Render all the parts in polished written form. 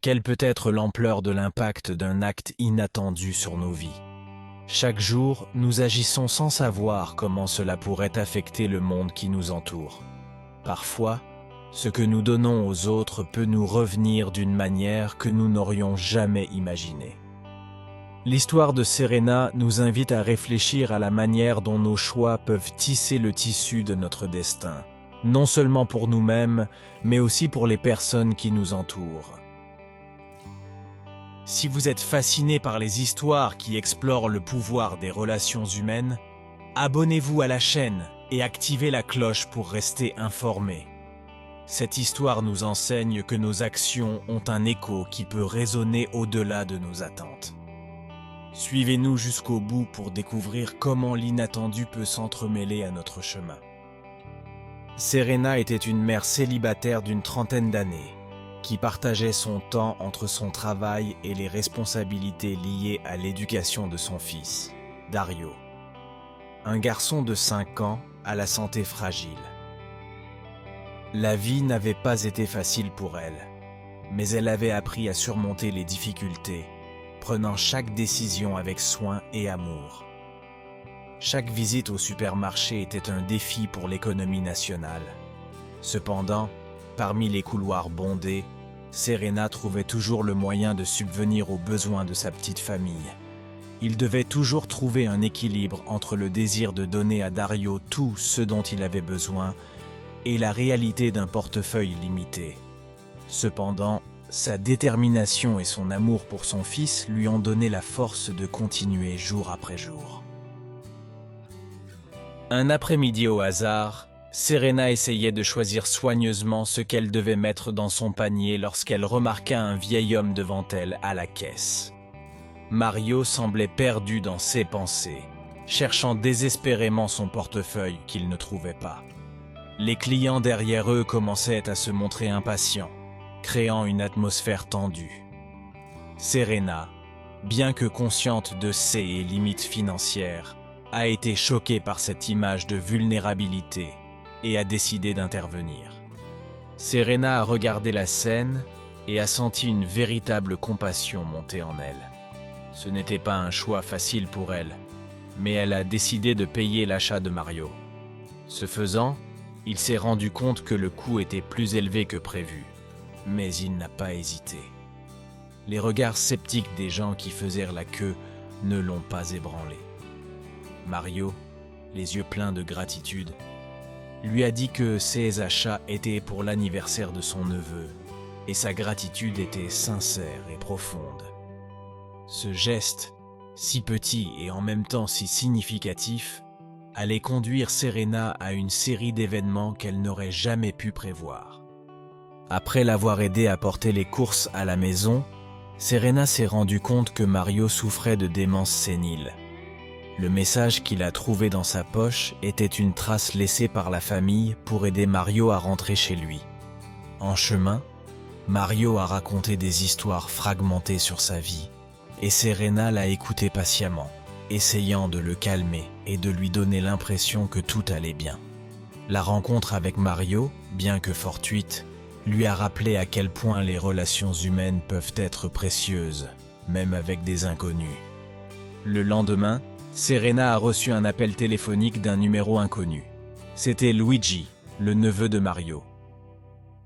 Quelle peut être l'ampleur de l'impact d'un acte inattendu sur nos vies? Chaque jour, nous agissons sans savoir comment cela pourrait affecter le monde qui nous entoure. Parfois, ce que nous donnons aux autres peut nous revenir d'une manière que nous n'aurions jamais imaginée. L'histoire de Serena nous invite à réfléchir à la manière dont nos choix peuvent tisser le tissu de notre destin, non seulement pour nous-mêmes, mais aussi pour les personnes qui nous entourent. Si vous êtes fasciné par les histoires qui explorent le pouvoir des relations humaines, abonnez-vous à la chaîne et activez la cloche pour rester informé. Cette histoire nous enseigne que nos actions ont un écho qui peut résonner au-delà de nos attentes. Suivez-nous jusqu'au bout pour découvrir comment l'inattendu peut s'entremêler à notre chemin. Serena était une mère célibataire d'une trentaine d'années, qui partageait son temps entre son travail et les responsabilités liées à l'éducation de son fils, Dario. Un garçon de 5 ans à la santé fragile. La vie n'avait pas été facile pour elle, mais elle avait appris à surmonter les difficultés, prenant chaque décision avec soin et amour. Chaque visite au supermarché était un défi pour l'économie nationale. Cependant, parmi les couloirs bondés, Serena trouvait toujours le moyen de subvenir aux besoins de sa petite famille. Il devait toujours trouver un équilibre entre le désir de donner à Dario tout ce dont il avait besoin et la réalité d'un portefeuille limité. Cependant, sa détermination et son amour pour son fils lui ont donné la force de continuer jour après jour. Un après-midi au hasard, Serena essayait de choisir soigneusement ce qu'elle devait mettre dans son panier lorsqu'elle remarqua un vieil homme devant elle à la caisse. Mario semblait perdu dans ses pensées, cherchant désespérément son portefeuille qu'il ne trouvait pas. Les clients derrière eux commençaient à se montrer impatients, créant une atmosphère tendue. Serena, bien que consciente de ses limites financières, a été choquée par cette image de vulnérabilité et a décidé d'intervenir. Serena a regardé la scène et a senti une véritable compassion monter en elle. Ce n'était pas un choix facile pour elle, mais elle a décidé de payer l'achat de Mario. Ce faisant, il s'est rendu compte que le coût était plus élevé que prévu, mais il n'a pas hésité. Les regards sceptiques des gens qui faisaient la queue ne l'ont pas ébranlé. Mario, les yeux pleins de gratitude, lui a dit que ses achats étaient pour l'anniversaire de son neveu, et sa gratitude était sincère et profonde. Ce geste, si petit et en même temps si significatif, allait conduire Serena à une série d'événements qu'elle n'aurait jamais pu prévoir. Après l'avoir aidé à porter les courses à la maison, Serena s'est rendu compte que Mario souffrait de démence sénile. Le message qu'il a trouvé dans sa poche était une trace laissée par la famille pour aider Mario à rentrer chez lui. En chemin, Mario a raconté des histoires fragmentées sur sa vie, et Serena l'a écouté patiemment, essayant de le calmer et de lui donner l'impression que tout allait bien. La rencontre avec Mario, bien que fortuite, lui a rappelé à quel point les relations humaines peuvent être précieuses, même avec des inconnus. Le lendemain, Serena a reçu un appel téléphonique d'un numéro inconnu. C'était Luigi, le neveu de Mario.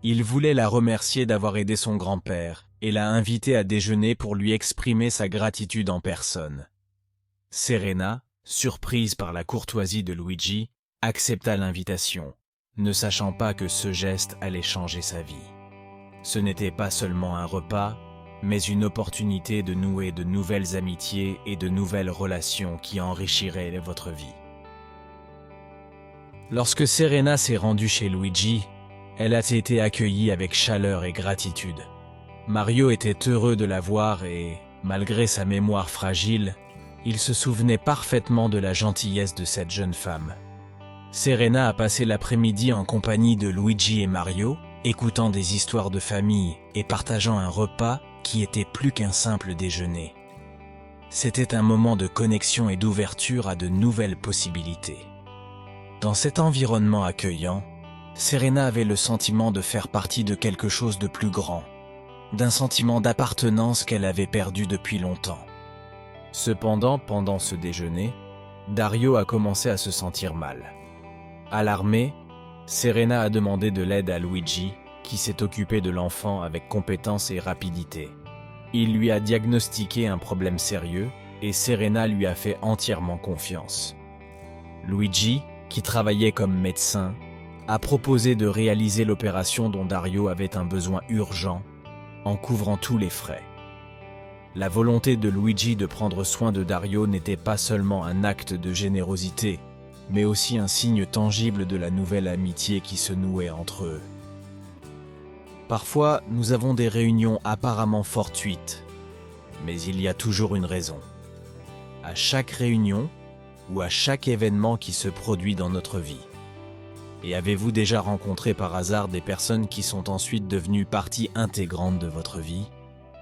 Il voulait la remercier d'avoir aidé son grand-père et l'a invitée à déjeuner pour lui exprimer sa gratitude en personne. Serena, surprise par la courtoisie de Luigi, accepta l'invitation, ne sachant pas que ce geste allait changer sa vie. Ce n'était pas seulement un repas, mais une opportunité de nouer de nouvelles amitiés et de nouvelles relations qui enrichiraient votre vie. Lorsque Serena s'est rendue chez Luigi, elle a été accueillie avec chaleur et gratitude. Mario était heureux de la voir et, malgré sa mémoire fragile, il se souvenait parfaitement de la gentillesse de cette jeune femme. Serena a passé l'après-midi en compagnie de Luigi et Mario, écoutant des histoires de famille et partageant un repas qui était plus qu'un simple déjeuner. C'était un moment de connexion et d'ouverture à de nouvelles possibilités. Dans cet environnement accueillant, Serena avait le sentiment de faire partie de quelque chose de plus grand, d'un sentiment d'appartenance qu'elle avait perdu depuis longtemps. Cependant, pendant ce déjeuner, Dario a commencé à se sentir mal. Alarmée, Serena a demandé de l'aide à Luigi, qui s'est occupé de l'enfant avec compétence et rapidité. Il lui a diagnostiqué un problème sérieux et Serena lui a fait entièrement confiance. Luigi, qui travaillait comme médecin, a proposé de réaliser l'opération dont Dario avait un besoin urgent, en couvrant tous les frais. La volonté de Luigi de prendre soin de Dario n'était pas seulement un acte de générosité, mais aussi un signe tangible de la nouvelle amitié qui se nouait entre eux. Parfois, nous avons des réunions apparemment fortuites, mais il y a toujours une raison. À chaque réunion ou à chaque événement qui se produit dans notre vie. Et avez-vous déjà rencontré par hasard des personnes qui sont ensuite devenues partie intégrante de votre vie?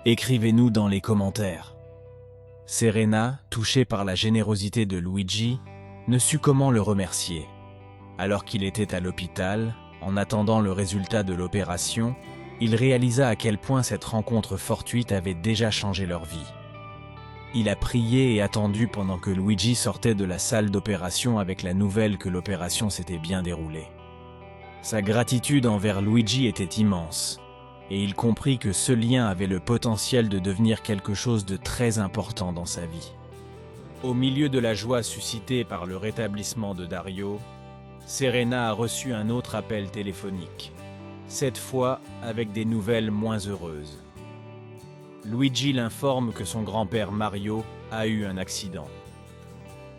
Écrivez-nous dans les commentaires. Serena, touchée par la générosité de Luigi, ne sut comment le remercier. Alors qu'il était à l'hôpital, en attendant le résultat de l'opération, il réalisa à quel point cette rencontre fortuite avait déjà changé leur vie. Il a prié et attendu pendant que Luigi sortait de la salle d'opération avec la nouvelle que l'opération s'était bien déroulée. Sa gratitude envers Luigi était immense, et il comprit que ce lien avait le potentiel de devenir quelque chose de très important dans sa vie. Au milieu de la joie suscitée par le rétablissement de Dario, Serena a reçu un autre appel téléphonique, cette fois avec des nouvelles moins heureuses. Luigi l'informe que son grand-père Mario a eu un accident.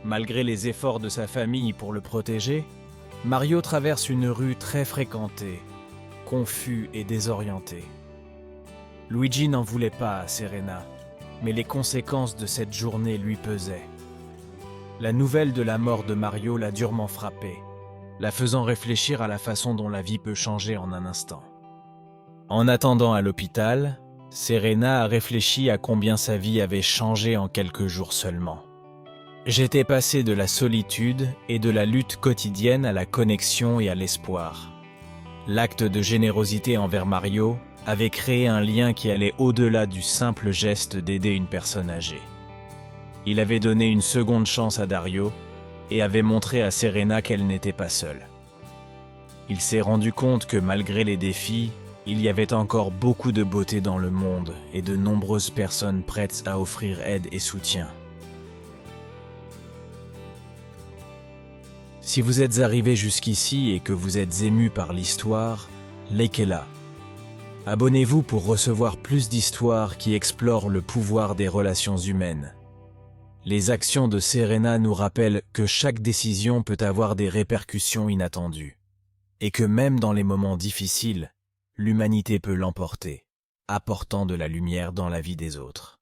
Malgré les efforts de sa famille pour le protéger, Mario traverse une rue très fréquentée, confus et désorienté. Luigi n'en voulait pas à Serena, mais les conséquences de cette journée lui pesaient. La nouvelle de la mort de Mario l'a durement frappé, la faisant réfléchir à la façon dont la vie peut changer en un instant. En attendant à l'hôpital, Serena a réfléchi à combien sa vie avait changé en quelques jours seulement. J'étais passé de la solitude et de la lutte quotidienne à la connexion et à l'espoir. L'acte de générosité envers Mario avait créé un lien qui allait au-delà du simple geste d'aider une personne âgée. Il avait donné une seconde chance à Dario et avait montré à Serena qu'elle n'était pas seule. Il s'est rendu compte que malgré les défis, il y avait encore beaucoup de beauté dans le monde et de nombreuses personnes prêtes à offrir aide et soutien. Si vous êtes arrivé jusqu'ici et que vous êtes ému par l'histoire, likez-la. Abonnez-vous pour recevoir plus d'histoires qui explorent le pouvoir des relations humaines. Les actions de Serena nous rappellent que chaque décision peut avoir des répercussions inattendues, et que même dans les moments difficiles, l'humanité peut l'emporter, apportant de la lumière dans la vie des autres.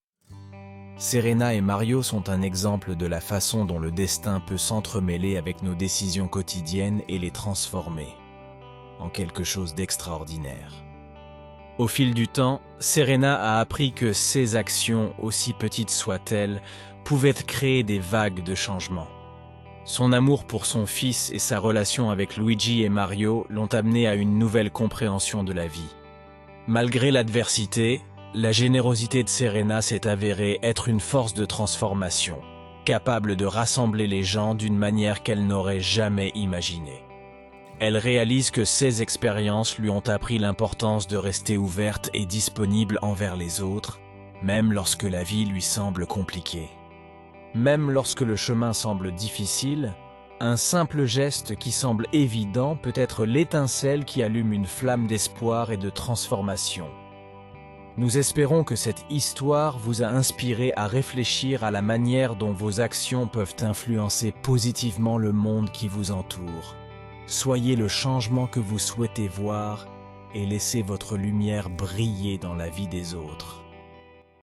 Serena et Mario sont un exemple de la façon dont le destin peut s'entremêler avec nos décisions quotidiennes et les transformer en quelque chose d'extraordinaire. Au fil du temps, Serena a appris que ses actions, aussi petites soient-elles, pouvaient créer des vagues de changement. Son amour pour son fils et sa relation avec Luigi et Mario l'ont amené à une nouvelle compréhension de la vie. Malgré l'adversité, la générosité de Serena s'est avérée être une force de transformation, capable de rassembler les gens d'une manière qu'elle n'aurait jamais imaginée. Elle réalise que ces expériences lui ont appris l'importance de rester ouverte et disponible envers les autres, même lorsque la vie lui semble compliquée. Même lorsque le chemin semble difficile, un simple geste qui semble évident peut être l'étincelle qui allume une flamme d'espoir et de transformation. Nous espérons que cette histoire vous a inspiré à réfléchir à la manière dont vos actions peuvent influencer positivement le monde qui vous entoure. Soyez le changement que vous souhaitez voir et laissez votre lumière briller dans la vie des autres.